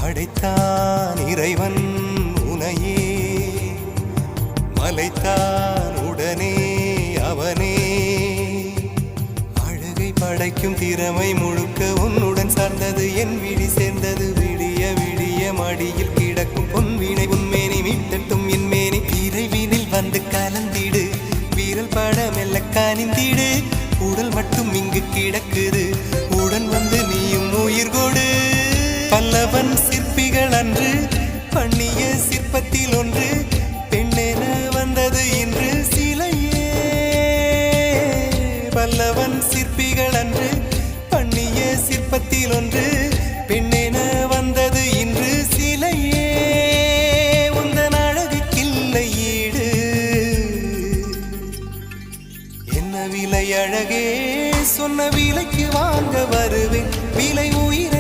படைத்தான் இறைவன் உனையே, மலைத்தான் உடனே அவனே. அழகை படைக்கும் திறமை முழுக்க உன்னுடன் சார்ந்தது, என் விழி சேர்ந்தது. விடிய விடிய மடியில் கிடக்கும் பொன்வினை உன்மேனி மீட்டட்டும் என் மேனி. விரைவினில் வந்து கலந்திடு, வீரல் பட மெல்ல காணிந்திடு. உடல் மட்டும் இங்கு கிடக்குது, உடன் வந்து நீயும் உயிர் கொடு. பல்லவன் சிற்பிகள் அன்று பண்ணிய சிற்பத்தில் ஒன்று, பெண்ணென வந்தது இன்று சிலையே. பல்லவன் சிற்பிகள் அன்று பண்ணிய சிற்பத்தில் ஒன்று, பெண்ணென வந்தது இன்று சிலையே. உந்தன் அழகுக்கில்லை ஈடு, என்ன விலை அழகே, சொன்ன விலைக்கு வாங்க வருவேன். விலை உயிரை